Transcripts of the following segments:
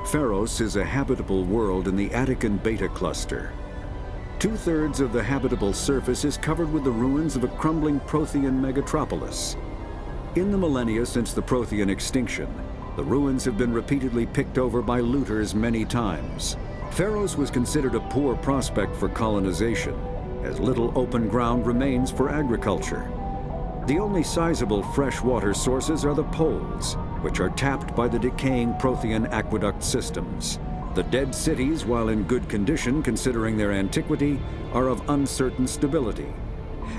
Pharos is a habitable world in the Attican Beta cluster. 2/3 of the habitable surface is covered with the ruins of a crumbling Prothean megatropolis. In the millennia since the Prothean extinction, the ruins have been repeatedly picked over by looters many times. Pharos was considered a poor prospect for colonization, as little open ground remains for agriculture. The only sizable freshwater sources are the poles, which are tapped by the decaying Prothean aqueduct systems. The dead cities, while in good condition considering their antiquity, are of uncertain stability.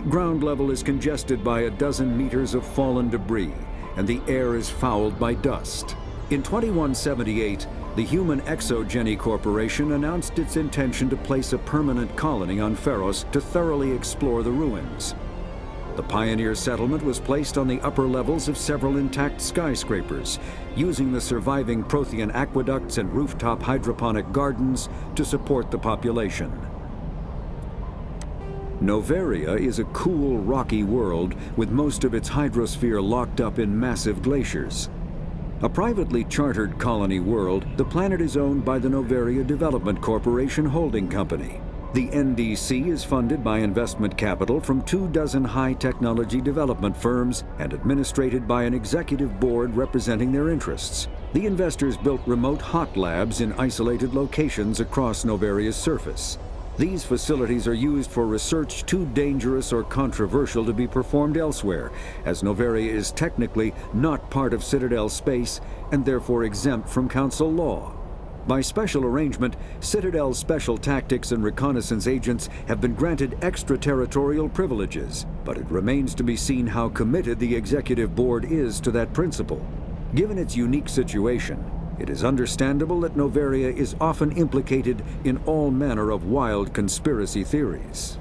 Ground level is congested by a dozen meters of fallen debris, and the air is fouled by dust. In 2178, the Human Exogeny Corporation announced its intention to place a permanent colony on Pharos to thoroughly explore the ruins. The pioneer settlement was placed on the upper levels of several intact skyscrapers, using the surviving Prothean aqueducts and rooftop hydroponic gardens to support the population. Noveria is a cool, rocky world with most of its hydrosphere locked up in massive glaciers. A privately chartered colony world, the planet is owned by the Noveria Development Corporation Holding Company. The NDC is funded by investment capital from 24 high-technology development firms and administrated by an executive board representing their interests. The investors built remote hot labs in isolated locations across Noveria's surface. These facilities are used for research too dangerous or controversial to be performed elsewhere, as Noveria is technically not part of Citadel space and therefore exempt from Council law. By special arrangement, Citadel's special tactics and reconnaissance agents have been granted extraterritorial privileges, but it remains to be seen how committed the Executive Board is to that principle. Given its unique situation, it is understandable that Noveria is often implicated in all manner of wild conspiracy theories.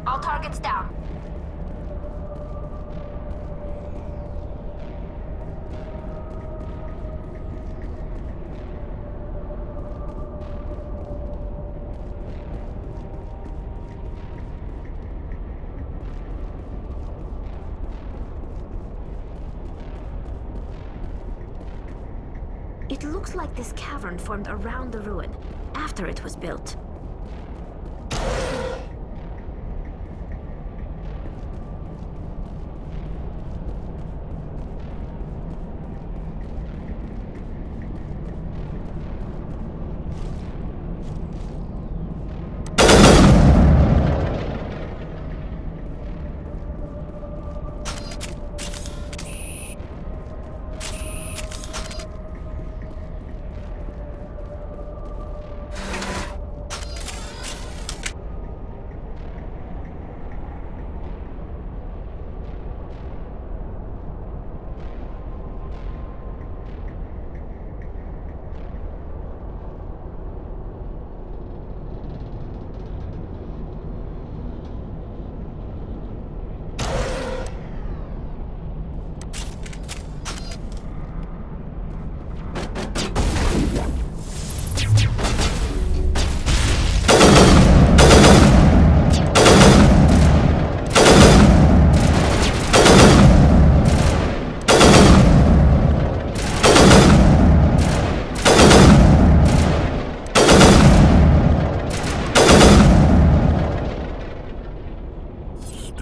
All targets down. It looks like this cavern formed around the ruin, after it was built.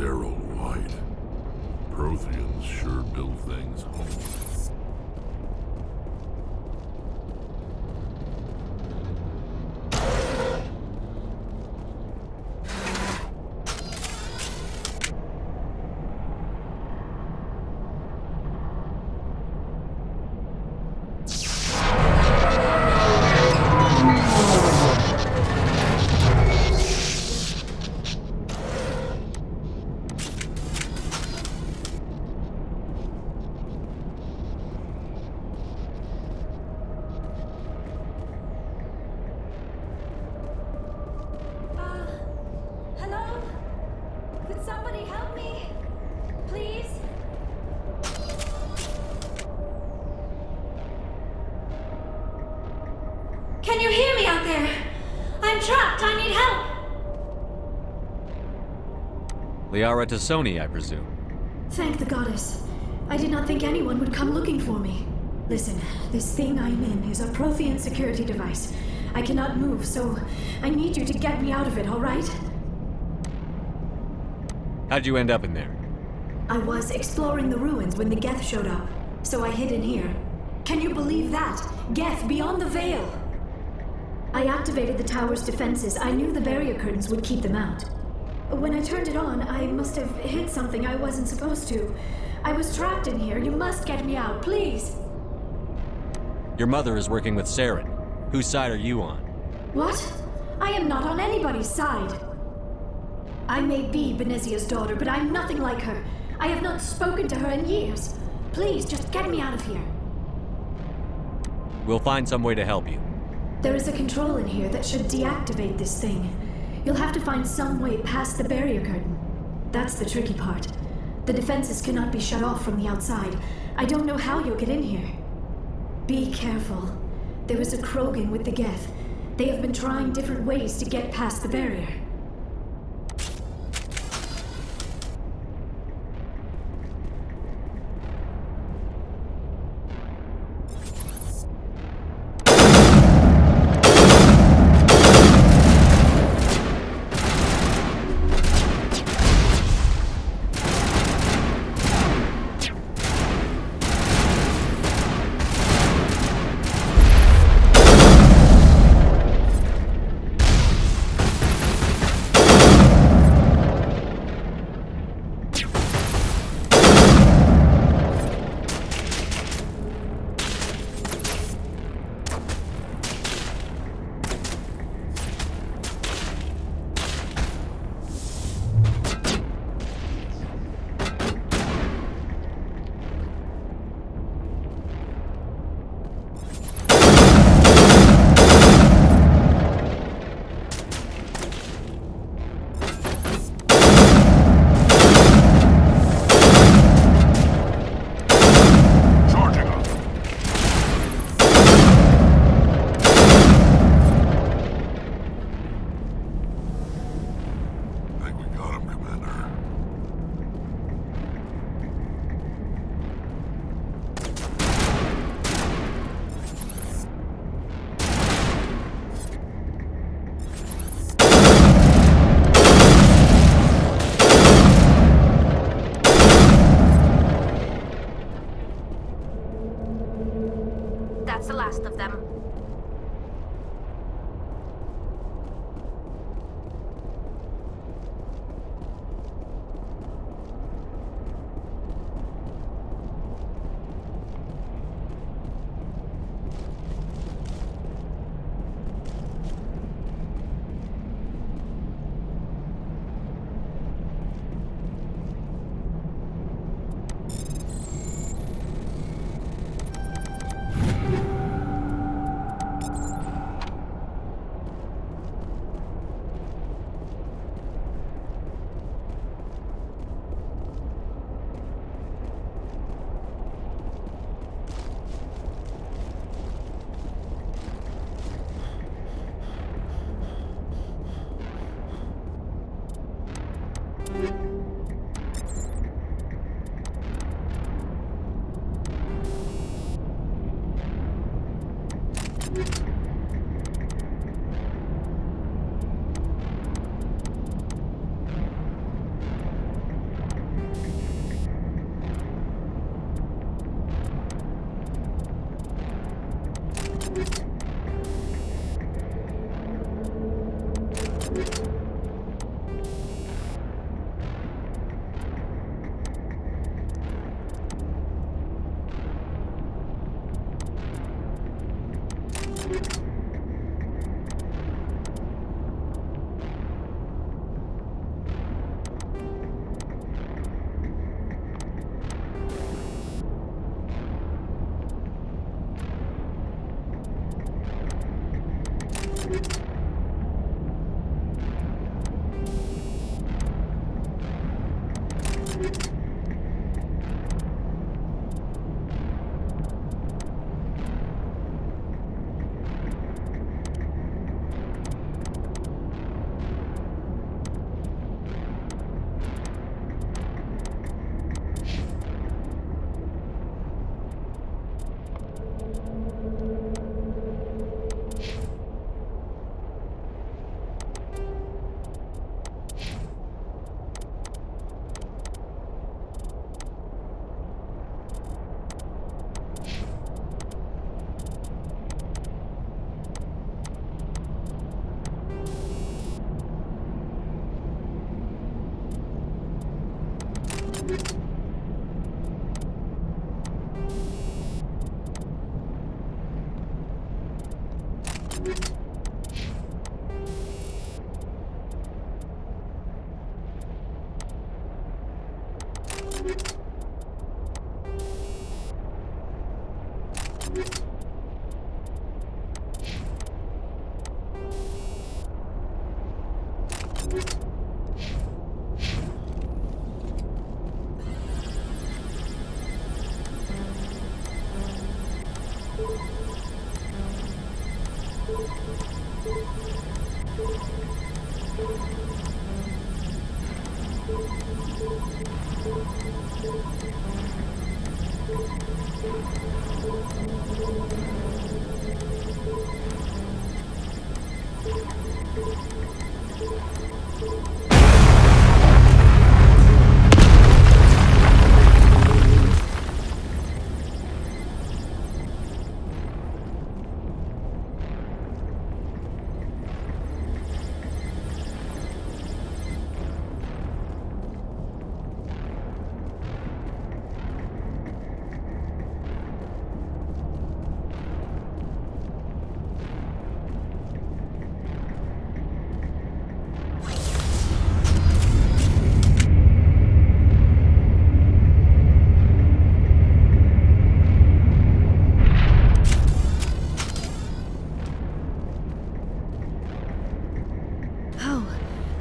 sterile white. Protheans sure build things home. Can you hear me out there? I'm trapped. I need help. Liara T'Soni, I presume. Thank the goddess. I did not think anyone would come looking for me. Listen, this thing I'm in is a Prothean security device. I cannot move, so I need you to get me out of it, all right? How'd you end up in there? I was exploring the ruins when the Geth showed up, so I hid in here. Can you believe that? Geth beyond the veil! I activated the tower's defenses. I knew the barrier curtains would keep them out. When I turned it on, I must have hit something I wasn't supposed to. I was trapped in here. You must get me out, please! Your mother is working with Saren. Whose side are you on? What? I am not on anybody's side. I may be Benezia's daughter, but I'm nothing like her. I have not spoken to her in years. Please, just get me out of here. We'll find some way to help you. There is a control in here that should deactivate this thing. You'll have to find some way past the barrier curtain. That's the tricky part. The defenses cannot be shut off from the outside. I don't know how you'll get in here. Be careful. There is a Krogan with the Geth. They have been trying different ways to get past the barrier. That's the last of them.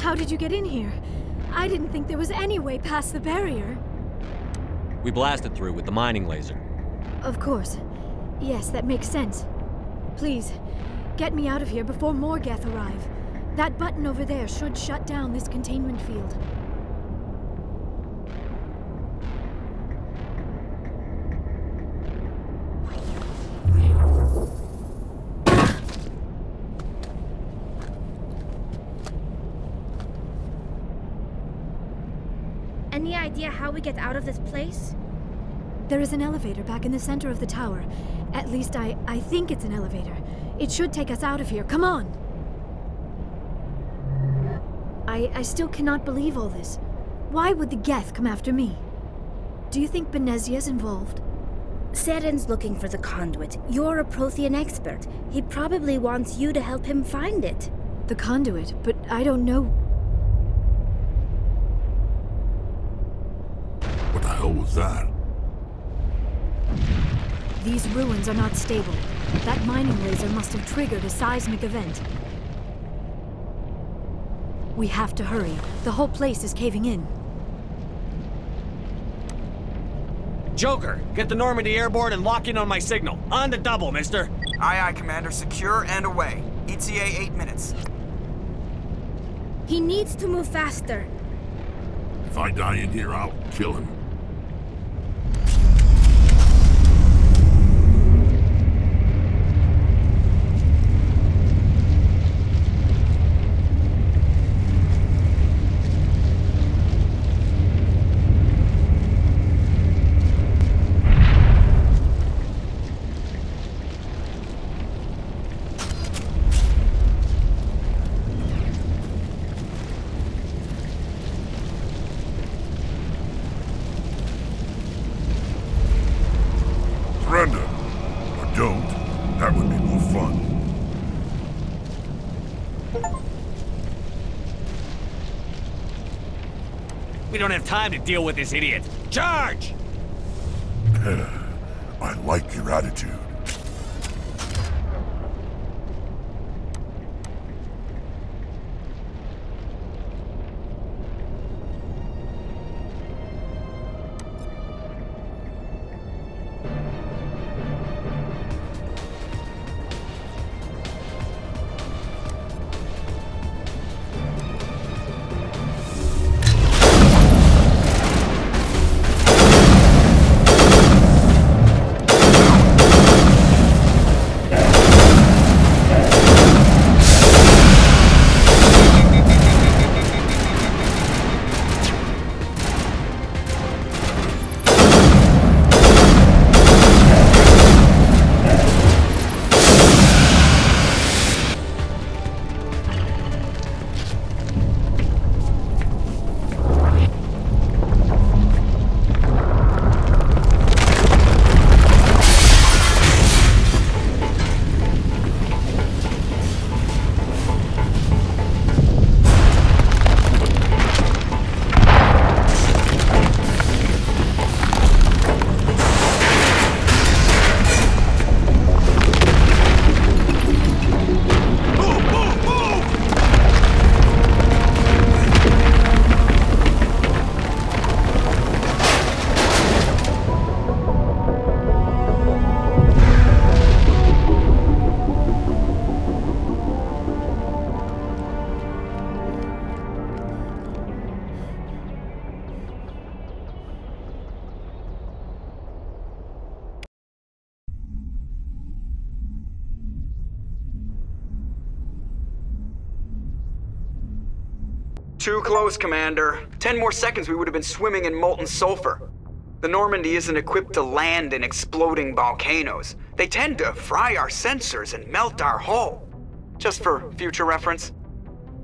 How did you get in here? I didn't think there was any way past the barrier. We blasted through with the mining laser. Of course. Yes, that makes sense. Please, get me out of here before more Geth arrive. That button over there should shut down this containment field. Any idea how we get out of this place? There is an elevator back in the center of the tower. At least I think it's an elevator. It should take us out of here. Come on! I still cannot believe all this. Why would the Geth come after me? Do you think Benezia's involved? Seren's looking for the conduit. You're a Prothean expert. He probably wants you to help him find it. The conduit, but I don't know. What the hell was that? These ruins are not stable. That mining laser must have triggered a seismic event. We have to hurry. The whole place is caving in. Joker, get the Normandy airborne and lock in on my signal. On the double, mister. Aye, aye, Commander. Secure and away. ETA 8 minutes. He needs to move faster. If I die in here, I'll kill him. Surrender. Or don't. That would be more fun. We don't have time to deal with this idiot. Charge! I like your attitude. Too close, Commander. 10 more seconds we would have been swimming in molten sulfur. The Normandy isn't equipped to land in exploding volcanoes. They tend to fry our sensors and melt our hull. Just for future reference.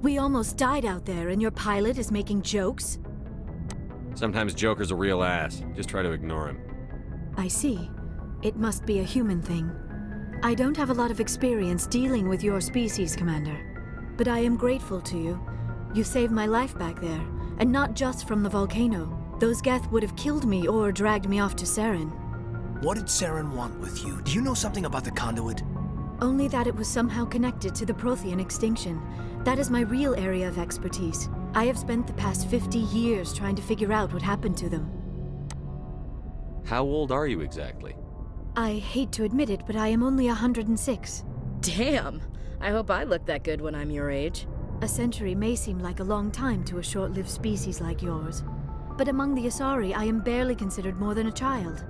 We almost died out there, and your pilot is making jokes? Sometimes Joker's a real ass. Just try to ignore him. I see. It must be a human thing. I don't have a lot of experience dealing with your species, Commander. But I am grateful to you. You saved my life back there, and not just from the volcano. Those Geth would have killed me or dragged me off to Saren. What did Saren want with you? Do you know something about the conduit? Only that it was somehow connected to the Prothean extinction. That is my real area of expertise. I have spent the past 50 years trying to figure out what happened to them. How old are you exactly? I hate to admit it, but I am only 106. Damn! I hope I look that good when I'm your age. A century may seem like a long time to a short-lived species like yours. But among the Asari, I am barely considered more than a child.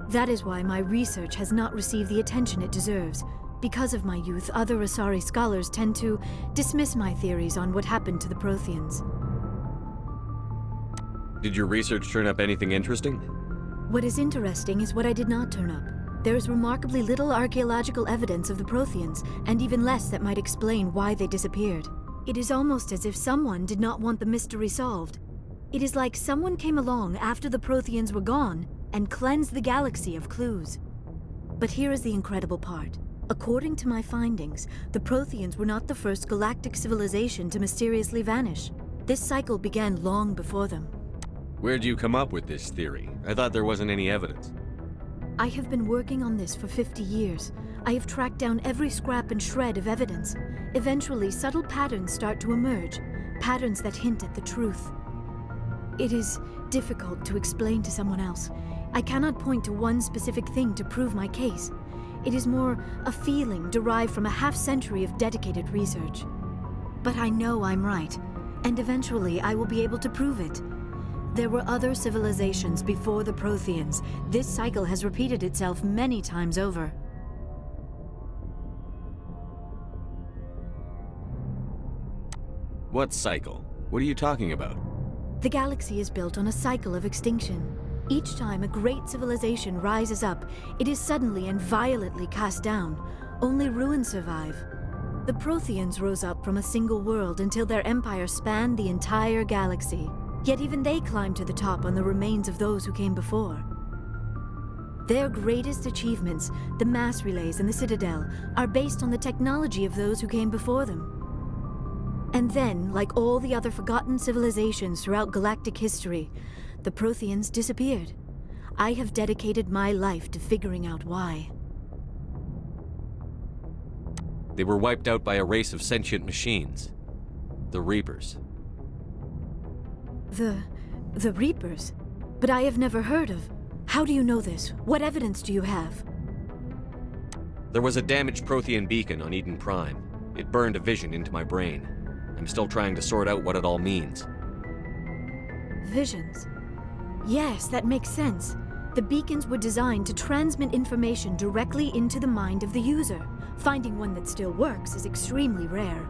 That is why my research has not received the attention it deserves. Because of my youth, other Asari scholars tend to dismiss my theories on what happened to the Protheans. Did your research turn up anything interesting? What is interesting is what I did not turn up. There is remarkably little archaeological evidence of the Protheans, and even less that might explain why they disappeared. It is almost as if someone did not want the mystery solved. It is like someone came along after the Protheans were gone and cleansed the galaxy of clues. But here is the incredible part. According to my findings, the Protheans were not the first galactic civilization to mysteriously vanish. This cycle began long before them. Where'd you come up with this theory? I thought there wasn't any evidence. I have been working on this for 50 years. I have tracked down every scrap and shred of evidence. Eventually, subtle patterns start to emerge, patterns that hint at the truth. It is difficult to explain to someone else. I cannot point to one specific thing to prove my case. It is more a feeling derived from a half-century of dedicated research. But I know I'm right, and eventually I will be able to prove it. There were other civilizations before the Protheans. This cycle has repeated itself many times over. What cycle? What are you talking about? The galaxy is built on a cycle of extinction. Each time a great civilization rises up, it is suddenly and violently cast down. Only ruins survive. The Protheans rose up from a single world until their empire spanned the entire galaxy. Yet even they climbed to the top on the remains of those who came before. Their greatest achievements, the mass relays and the Citadel, are based on the technology of those who came before them. And then, like all the other forgotten civilizations throughout galactic history, the Protheans disappeared. I have dedicated my life to figuring out why. They were wiped out by a race of sentient machines. The Reapers. The Reapers? But I have never heard of. How do you know this? What evidence do you have? There was a damaged Prothean beacon on Eden Prime. It burned a vision into my brain. I'm still trying to sort out what it all means. Visions. Yes, that makes sense. The beacons were designed to transmit information directly into the mind of the user. Finding one that still works is extremely rare.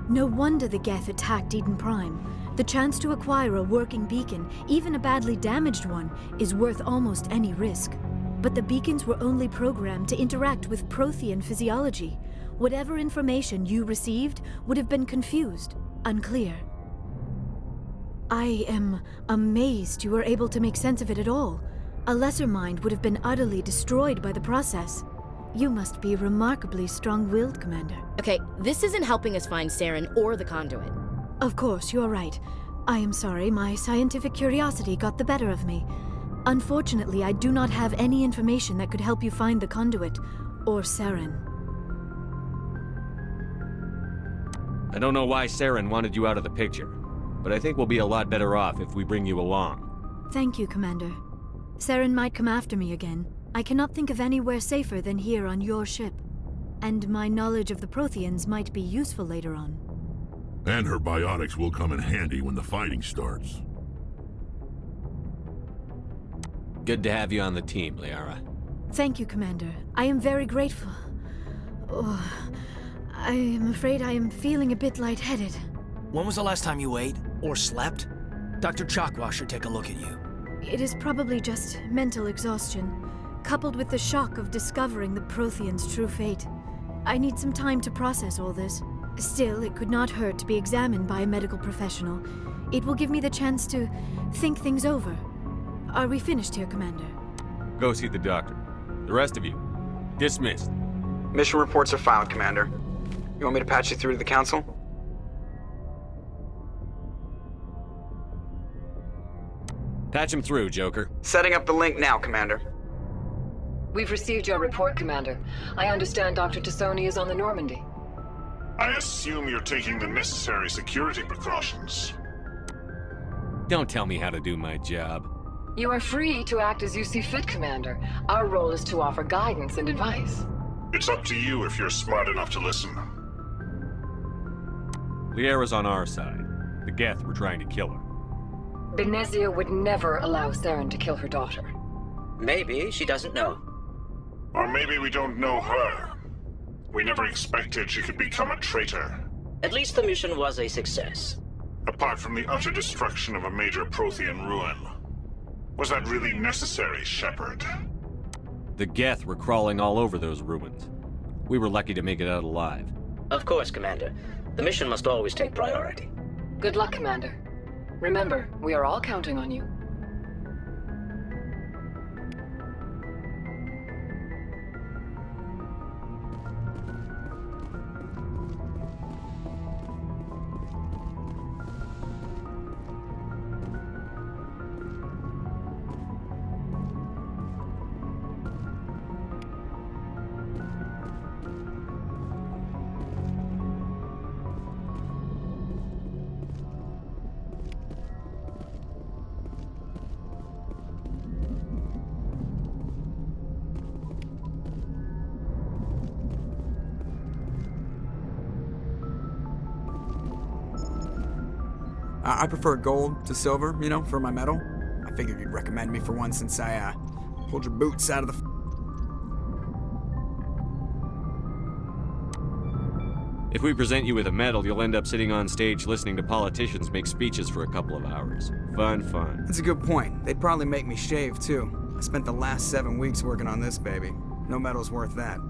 No wonder the Geth attacked Eden Prime. The chance to acquire a working beacon, even a badly damaged one, is worth almost any risk. But the beacons were only programmed to interact with Prothean physiology. Whatever information you received would have been confused, unclear. I am amazed you were able to make sense of it at all. A lesser mind would have been utterly destroyed by the process. You must be remarkably strong-willed, Commander. Okay, this isn't helping us find Saren or the conduit. Of course, you are right. I am sorry, my scientific curiosity got the better of me. Unfortunately, I do not have any information that could help you find the conduit, or Saren. I don't know why Saren wanted you out of the picture, but I think we'll be a lot better off if we bring you along. Thank you, Commander. Saren might come after me again. I cannot think of anywhere safer than here on your ship. And my knowledge of the Protheans might be useful later on. And her biotics will come in handy when the fighting starts. Good to have you on the team, Liara. Thank you, Commander. I am very grateful. Oh, I am afraid I am feeling a bit lightheaded. When was the last time you ate? Or slept? Dr. Chakwa should take a look at you. It is probably just mental exhaustion, coupled with the shock of discovering the Prothean's true fate. I need some time to process all this. Still, it could not hurt to be examined by a medical professional. It will give me the chance to think things over. Are we finished here, Commander? Go see the doctor. The rest of you, dismissed. Mission reports are filed, Commander. You want me to patch you through to the Council? Patch him through, Joker. Setting up the link now, Commander. We've received your report, Commander. I understand Dr. T'Soni is on the Normandy. I assume you're taking the necessary security precautions. Don't tell me how to do my job. You are free to act as you see fit, Commander. Our role is to offer guidance and advice. It's up to you if you're smart enough to listen. Liara's on our side. The Geth were trying to kill her. Benezia would never allow Saren to kill her daughter. Maybe she doesn't know. Or maybe we don't know her. We never expected she could become a traitor. At least the mission was a success. Apart from the utter destruction of a major Prothean ruin. Was that really necessary, Shepard? The Geth were crawling all over those ruins. We were lucky to make it out alive. Of course, Commander. The mission must always take priority. Good luck, Commander. Remember, we are all counting on you. I prefer gold to silver, you know, for my medal. I figured you'd recommend me for one since I, pulled your boots out of the... If we present you with a medal, you'll end up sitting on stage listening to politicians make speeches for a couple of hours. Fun, fun. That's a good point. They'd probably make me shave, too. I spent the last 7 weeks working on this baby. No medal's worth that.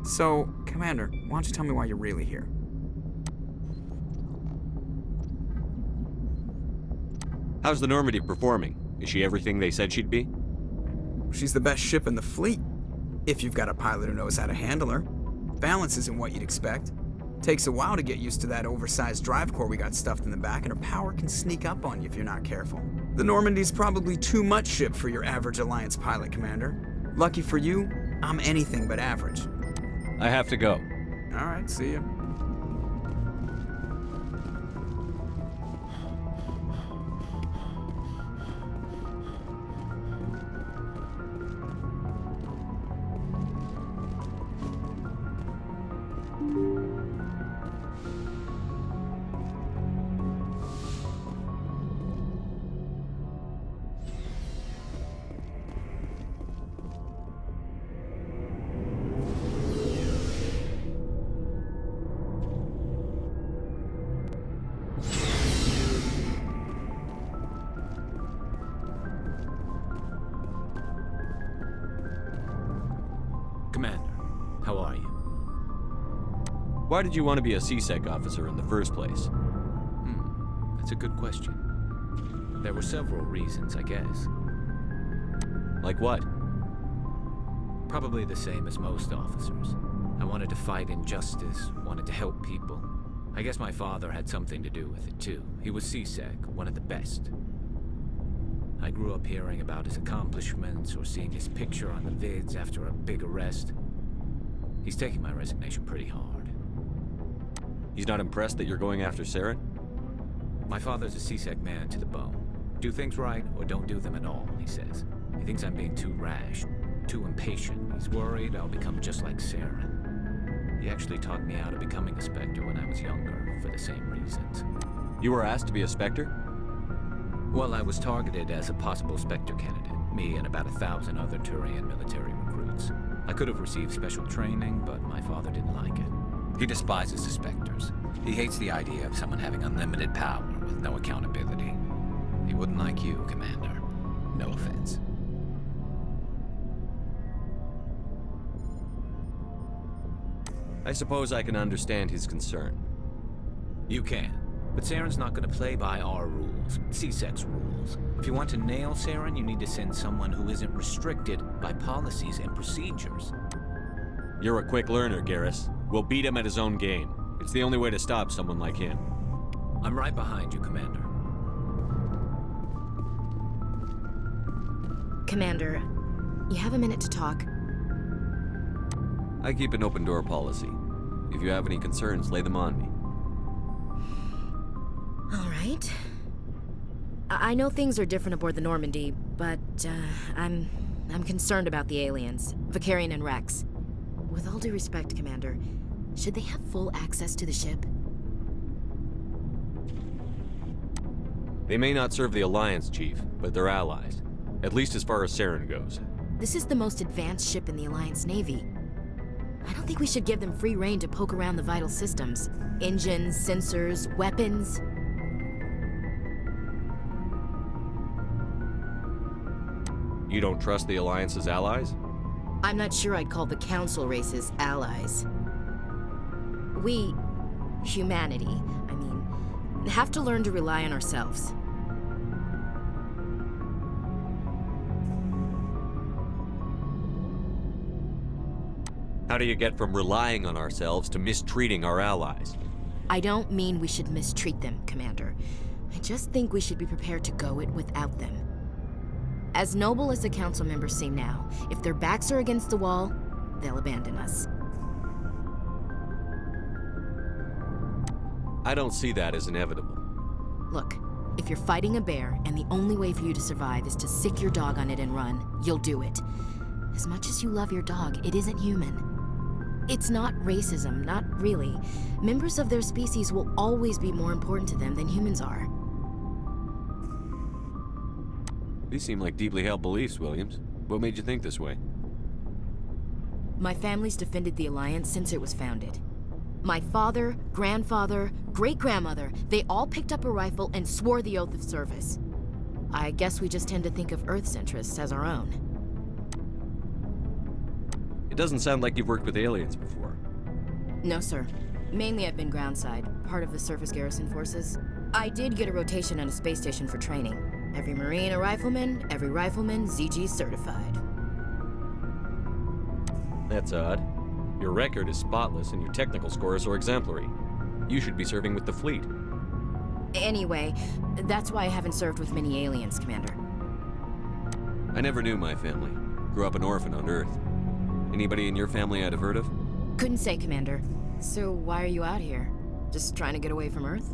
So, Commander, why don't you tell me why you're really here? How's the Normandy performing? Is she everything they said she'd be? She's the best ship in the fleet, if you've got a pilot who knows how to handle her. Balance isn't what you'd expect. Takes a while to get used to that oversized drive core we got stuffed in the back, and her power can sneak up on you if you're not careful. The Normandy's probably too much ship for your average Alliance pilot, Commander. Lucky for you, I'm anything but average. I have to go. All right, see ya. Commander, how are you? Why did you want to be a C-Sec officer in the first place? That's a good question. There were several reasons, I guess. Like what? Probably the same as most officers. I wanted to fight injustice, wanted to help people. I guess my father had something to do with it too. He was C-Sec, one of the best. I grew up hearing about his accomplishments or seeing his picture on the vids after a big arrest. He's taking my resignation pretty hard. He's not impressed that you're going after Saren? My father's a C-Sec man to the bone. Do things right or don't do them at all, he says. He thinks I'm being too rash, too impatient. He's worried I'll become just like Saren. He actually talked me out of becoming a Spectre when I was younger, for the same reasons. You were asked to be a Spectre? Well, I was targeted as a possible Spectre candidate, me and about 1,000 other Turian military recruits. I could have received special training, but my father didn't like it. He despises the Spectres. He hates the idea of someone having unlimited power with no accountability. He wouldn't like you, Commander. No offense. I suppose I can understand his concern. You can. But Saren's not going to play by our rules, C-Sec's rules. If you want to nail Saren, you need to send someone who isn't restricted by policies and procedures. You're a quick learner, Garrus. We'll beat him at his own game. It's the only way to stop someone like him. I'm right behind you, Commander. Commander, you have a minute to talk? I keep an open door policy. If you have any concerns, lay them on me. All right. I know things are different aboard the Normandy, but I'm concerned about the aliens, Vicarian and Rex. With all due respect, Commander, should they have full access to the ship? They may not serve the Alliance, Chief, but they're allies. At least as far as Saren goes. This is the most advanced ship in the Alliance Navy. I don't think we should give them free rein to poke around the vital systems. Engines, sensors, weapons. You don't trust the Alliance's allies? I'm not sure I'd call the Council races allies. We, humanity, have to learn to rely on ourselves. How do you get from relying on ourselves to mistreating our allies? I don't mean we should mistreat them, Commander. I just think we should be prepared to go it without them. As noble as the Council members seem now, if their backs are against the wall, they'll abandon us. I don't see that as inevitable. Look, if you're fighting a bear and the only way for you to survive is to sick your dog on it and run, you'll do it. As much as you love your dog, it isn't human. It's not racism, not really. Members of their species will always be more important to them than humans are. These seem like deeply held beliefs, Williams. What made you think this way? My family's defended the Alliance since it was founded. My father, grandfather, great-grandmother, they all picked up a rifle and swore the oath of service. I guess we just tend to think of Earth's interests as our own. It doesn't sound like you've worked with aliens before. No, sir. Mainly I've been groundside, part of the surface garrison forces. I did get a rotation on a space station for training. Every Marine a rifleman, every rifleman ZG certified. That's odd. Your record is spotless and your technical scores are exemplary. You should be serving with the fleet. Anyway, that's why I haven't served with many aliens, Commander. I never knew my family. Grew up an orphan on Earth. Anybody in your family I'd have heard of? Couldn't say, Commander. So why are you out here? Just trying to get away from Earth?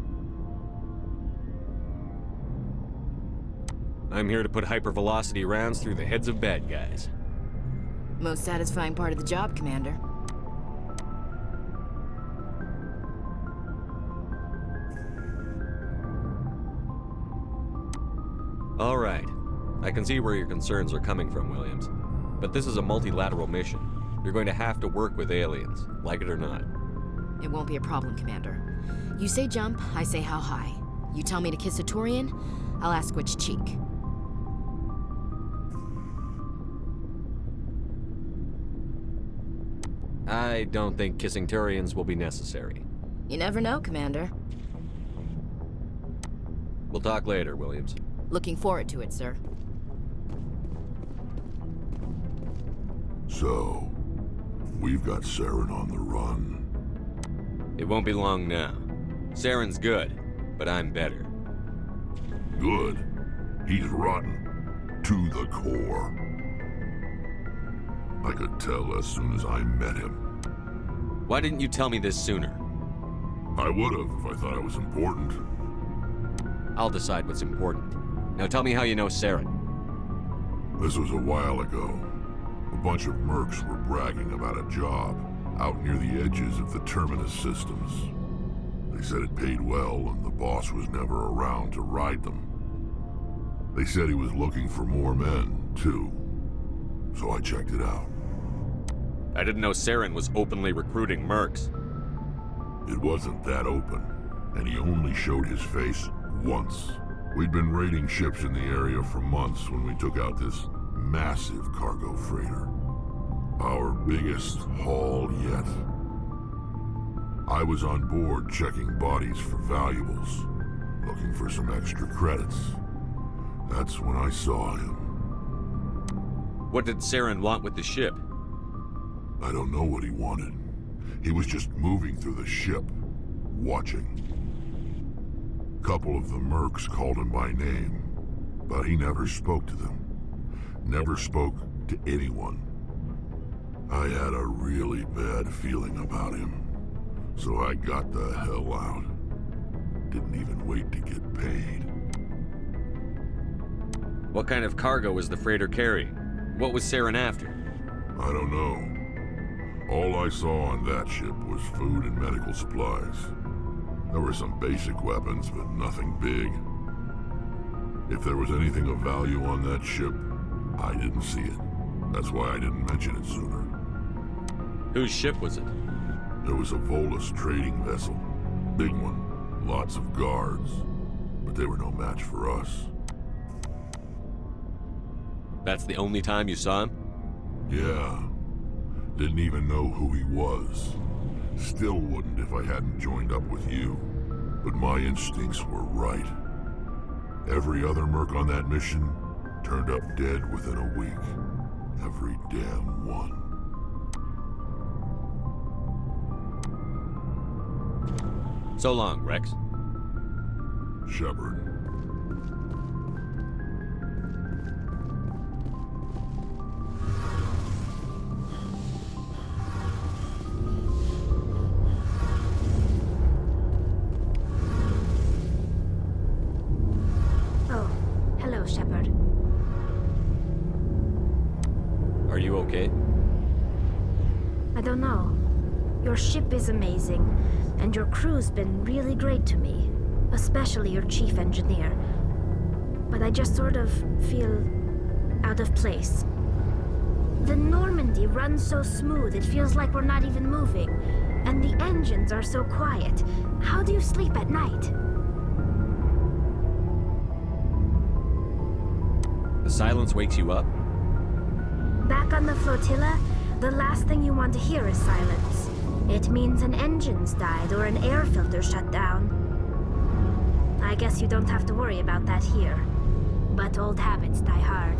I'm here to put hypervelocity rounds through the heads of bad guys. Most satisfying part of the job, Commander. All right. I can see where your concerns are coming from, Williams. But this is a multilateral mission. You're going to have to work with aliens, like it or not. It won't be a problem, Commander. You say jump, I say how high. You tell me to kiss a Turian, I'll ask which cheek. I don't think kissing Turians will be necessary. You never know, Commander. We'll talk later, Williams. Looking forward to it, sir. So, we've got Saren on the run. It won't be long now. Saren's good, but I'm better. Good? He's rotten. To the core. I could tell as soon as I met him. Why didn't you tell me this sooner? I would've if I thought it was important. I'll decide what's important. Now tell me how you know Saren. This was a while ago. A bunch of mercs were bragging about a job out near the edges of the Terminus systems. They said it paid well and the boss was never around to ride them. They said he was looking for more men, too. So I checked it out. I didn't know Saren was openly recruiting mercs. It wasn't that open, and he only showed his face once. We'd been raiding ships in the area for months when we took out this massive cargo freighter. Our biggest haul yet. I was on board checking bodies for valuables, looking for some extra credits. That's when I saw him. What did Saren want with the ship? I don't know what he wanted. He was just moving through the ship, watching. A couple of the mercs called him by name, but he never spoke to them. Never spoke to anyone. I had a really bad feeling about him, so I got the hell out. Didn't even wait to get paid. What kind of cargo was the freighter carrying? What was Saren after? I don't know. All I saw on that ship was food and medical supplies. There were some basic weapons, but nothing big. If there was anything of value on that ship, I didn't see it. That's why I didn't mention it sooner. Whose ship was it? There was a Volus trading vessel. Big one. Lots of guards. But they were no match for us. That's the only time you saw him? Yeah. Didn't even know who he was. Still wouldn't if I hadn't joined up with you. But my instincts were right. Every other merc on that mission turned up dead within a week. Every damn one. So long, Rex. Shepard. Oh, hello, Shepard. Are you okay? I don't know. Your ship is amazing, and your crew's been really great to me, especially your chief engineer. But I just sort of feel out of place. The Normandy runs so smooth it feels like we're not even moving, and the engines are so quiet. How do you sleep at night? The silence wakes you up? Back on the flotilla, the last thing you want to hear is silence. It means an engine's died or an air filter shut down. I guess you don't have to worry about that here. But old habits die hard.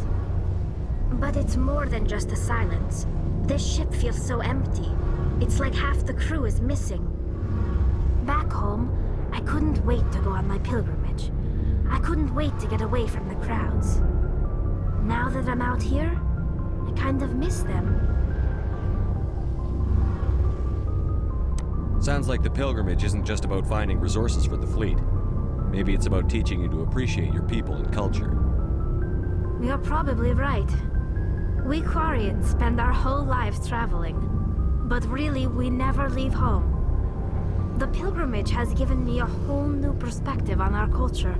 But it's more than just the silence. This ship feels so empty. It's like half the crew is missing. Back home, I couldn't wait to go on my pilgrimage. I couldn't wait to get away from the crowds. Now that I'm out here, I kind of miss them. Sounds like the pilgrimage isn't just about finding resources for the fleet. Maybe it's about teaching you to appreciate your people and culture. You're probably right. We Quarians spend our whole lives traveling, but really we never leave home. The pilgrimage has given me a whole new perspective on our culture.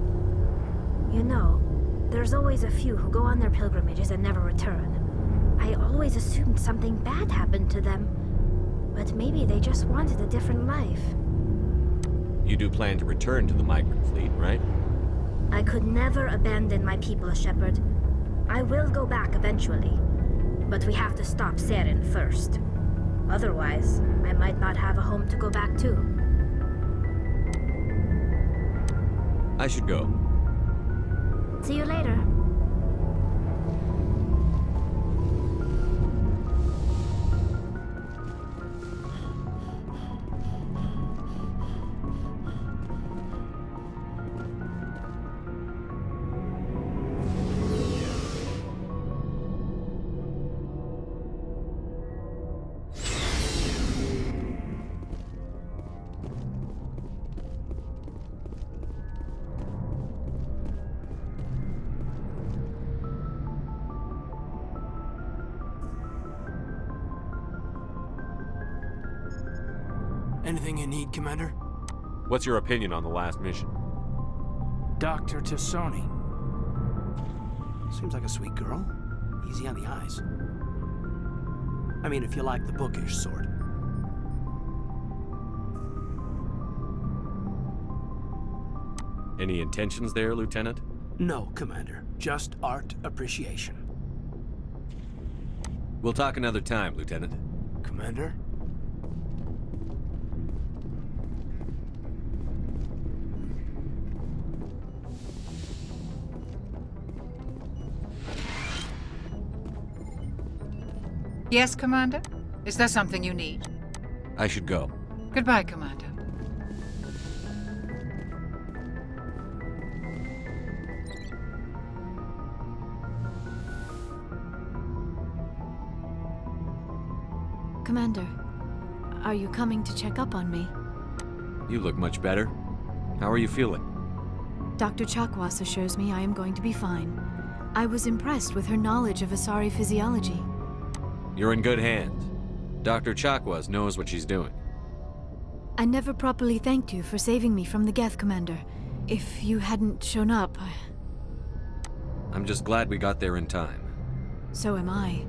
You know, there's always a few who go on their pilgrimages and never return. I always assumed something bad happened to them, but maybe they just wanted a different life. You do plan to return to the migrant fleet, right? I could never abandon my people, Shepard. I will go back eventually, but we have to stop Saren first. Otherwise, I might not have a home to go back to. I should go. See you later. Anything you need, Commander? What's your opinion on the last mission? Dr. T'Soni. Seems like a sweet girl. Easy on the eyes. I mean, if you like the bookish sort. Any intentions there, Lieutenant? No, Commander. Just art appreciation. We'll talk another time, Lieutenant. Commander? Yes, Commander? Is there something you need? I should go. Goodbye, Commander. Commander, are you coming to check up on me? You look much better. How are you feeling? Dr. Chakwas assures me I am going to be fine. I was impressed with her knowledge of Asari physiology. You're in good hands. Dr. Chakwas knows what she's doing. I never properly thanked you for saving me from the Geth, Commander. If you hadn't shown up... I'm just glad we got there in time. So am I.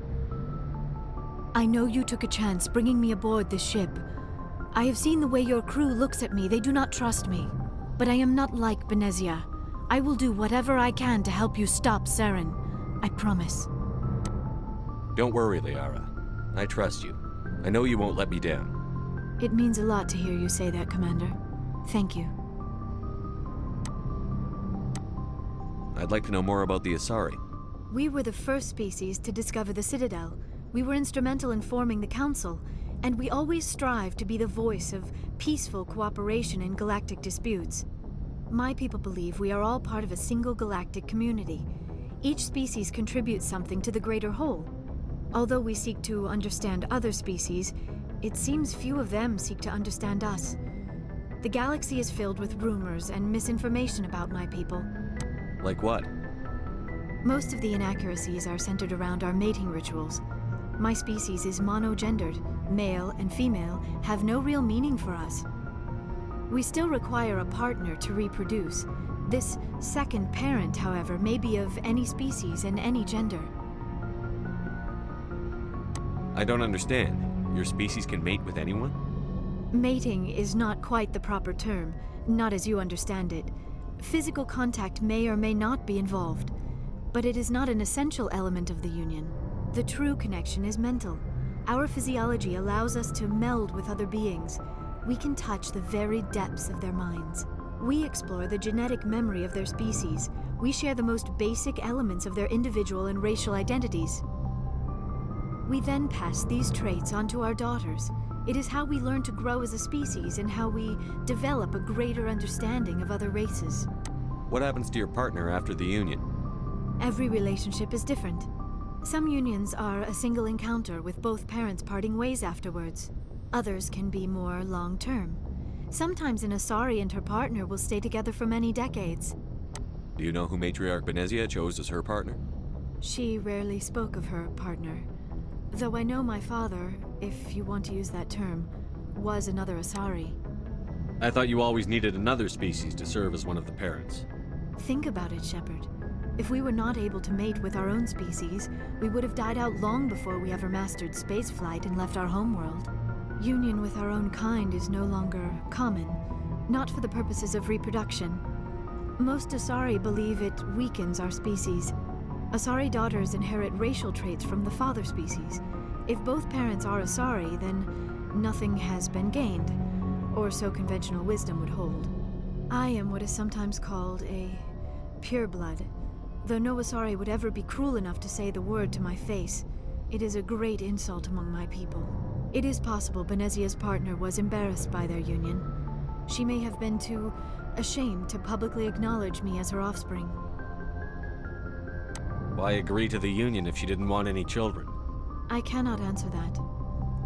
I know you took a chance bringing me aboard this ship. I have seen the way your crew looks at me. They do not trust me. But I am not like Benezia. I will do whatever I can to help you stop Saren. I promise. Don't worry, Liara. I trust you. I know you won't let me down. It means a lot to hear you say that, Commander. Thank you. I'd like to know more about the Asari. We were the first species to discover the Citadel. We were instrumental in forming the Council, and we always strive to be the voice of peaceful cooperation in galactic disputes. My people believe we are all part of a single galactic community. Each species contributes something to the greater whole. Although we seek to understand other species, it seems few of them seek to understand us. The galaxy is filled with rumors and misinformation about my people. Like what? Most of the inaccuracies are centered around our mating rituals. My species is monogendered. Male and female have no real meaning for us. We still require a partner to reproduce. This second parent, however, may be of any species and any gender. I don't understand. Your species can mate with anyone? Mating is not quite the proper term, not as you understand it. Physical contact may or may not be involved, but it is not an essential element of the union. The true connection is mental. Our physiology allows us to meld with other beings. We can touch the very depths of their minds. We explore the genetic memory of their species. We share the most basic elements of their individual and racial identities. We then pass these traits on to our daughters. It is how we learn to grow as a species and how we develop a greater understanding of other races. What happens to your partner after the union? Every relationship is different. Some unions are a single encounter with both parents parting ways afterwards. Others can be more long-term. Sometimes an Asari and her partner will stay together for many decades. Do you know who Matriarch Benezia chose as her partner? She rarely spoke of her partner. Though I know my father, if you want to use that term, was another Asari. I thought you always needed another species to serve as one of the parents. Think about it, Shepard. If we were not able to mate with our own species, we would have died out long before we ever mastered spaceflight and left our homeworld. Union with our own kind is no longer common, not for the purposes of reproduction. Most Asari believe it weakens our species. Asari daughters inherit racial traits from the father species. If both parents are Asari, then nothing has been gained, or so conventional wisdom would hold. I am what is sometimes called a pureblood. Though no Asari would ever be cruel enough to say the word to my face, it is a great insult among my people. It is possible Benezia's partner was embarrassed by their union. She may have been too ashamed to publicly acknowledge me as her offspring. Why agree to the union if she didn't want any children? I cannot answer that.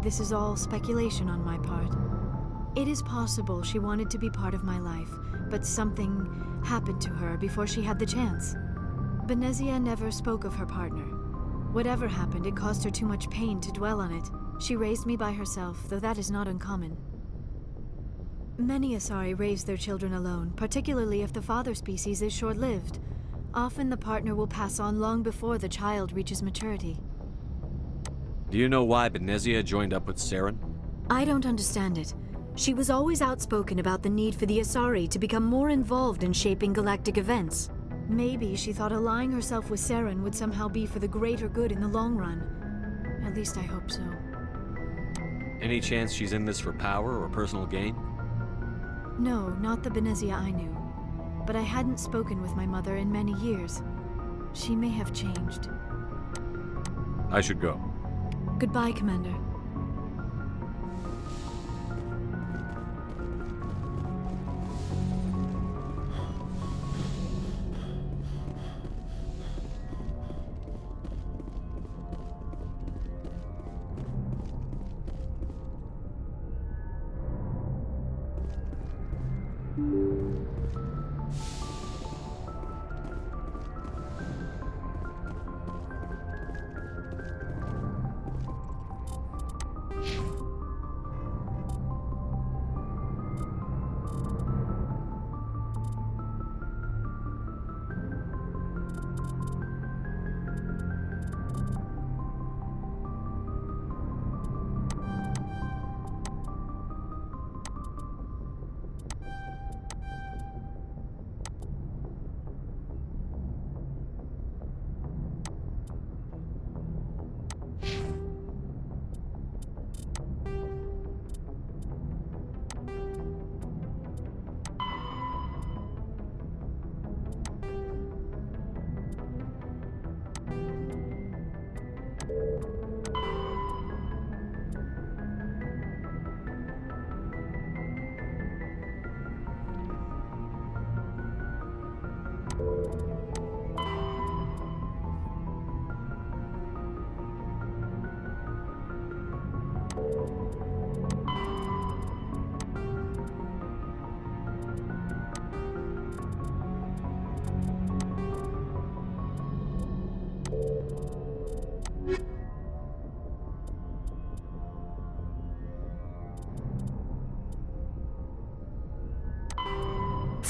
This is all speculation on my part. It is possible she wanted to be part of my life, but something happened to her before she had the chance. Benezia never spoke of her partner. Whatever happened, it caused her too much pain to dwell on it. She raised me by herself, though that is not uncommon. Many Asari raise their children alone, particularly if the father species is short-lived. Often the partner will pass on long before the child reaches maturity. Do you know why Benezia joined up with Saren? I don't understand it. She was always outspoken about the need for the Asari to become more involved in shaping galactic events. Maybe she thought allying herself with Saren would somehow be for the greater good in the long run. At least I hope so. Any chance she's in this for power or personal gain? No, not the Benezia I knew. But I hadn't spoken with my mother in many years. She may have changed. I should go. Goodbye, Commander.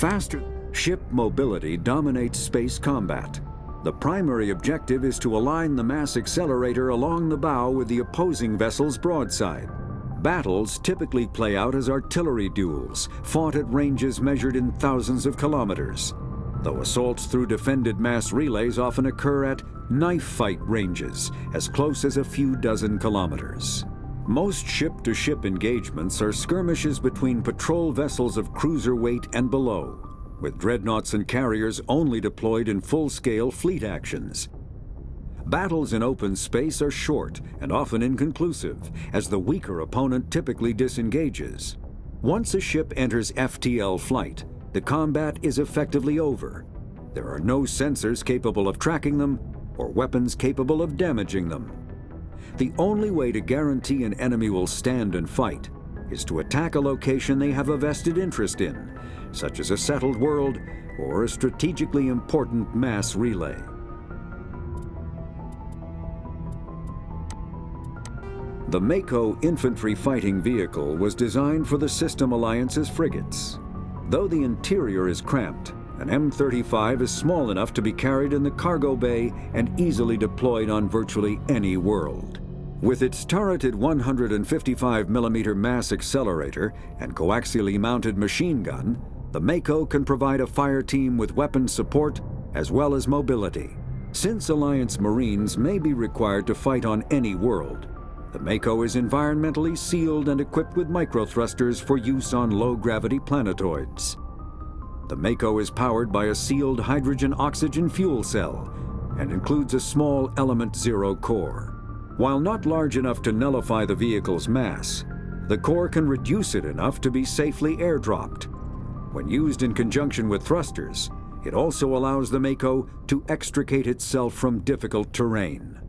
Faster ship mobility dominates space combat. The primary objective is to align the mass accelerator along the bow with the opposing vessel's broadside. Battles typically play out as artillery duels, fought at ranges measured in thousands of kilometers, though assaults through defended mass relays often occur at knife fight ranges, as close as a few dozen kilometers. Most ship-to-ship engagements are skirmishes between patrol vessels of cruiser weight and below, with dreadnoughts and carriers only deployed in full-scale fleet actions. Battles in open space are short and often inconclusive, as the weaker opponent typically disengages. Once a ship enters FTL flight, the combat is effectively over. There are no sensors capable of tracking them or weapons capable of damaging them. The only way to guarantee an enemy will stand and fight is to attack a location they have a vested interest in, such as a settled world or a strategically important mass relay. The Mako infantry fighting vehicle was designed for the System Alliance's frigates. Though the interior is cramped, an M35 is small enough to be carried in the cargo bay and easily deployed on virtually any world. With its turreted 155mm mass accelerator and coaxially mounted machine gun, the Mako can provide a fire team with weapon support as well as mobility. Since Alliance Marines may be required to fight on any world, the Mako is environmentally sealed and equipped with microthrusters for use on low-gravity planetoids. The Mako is powered by a sealed hydrogen-oxygen fuel cell and includes a small Element Zero core. While not large enough to nullify the vehicle's mass, the core can reduce it enough to be safely airdropped. When used in conjunction with thrusters, it also allows the Mako to extricate itself from difficult terrain.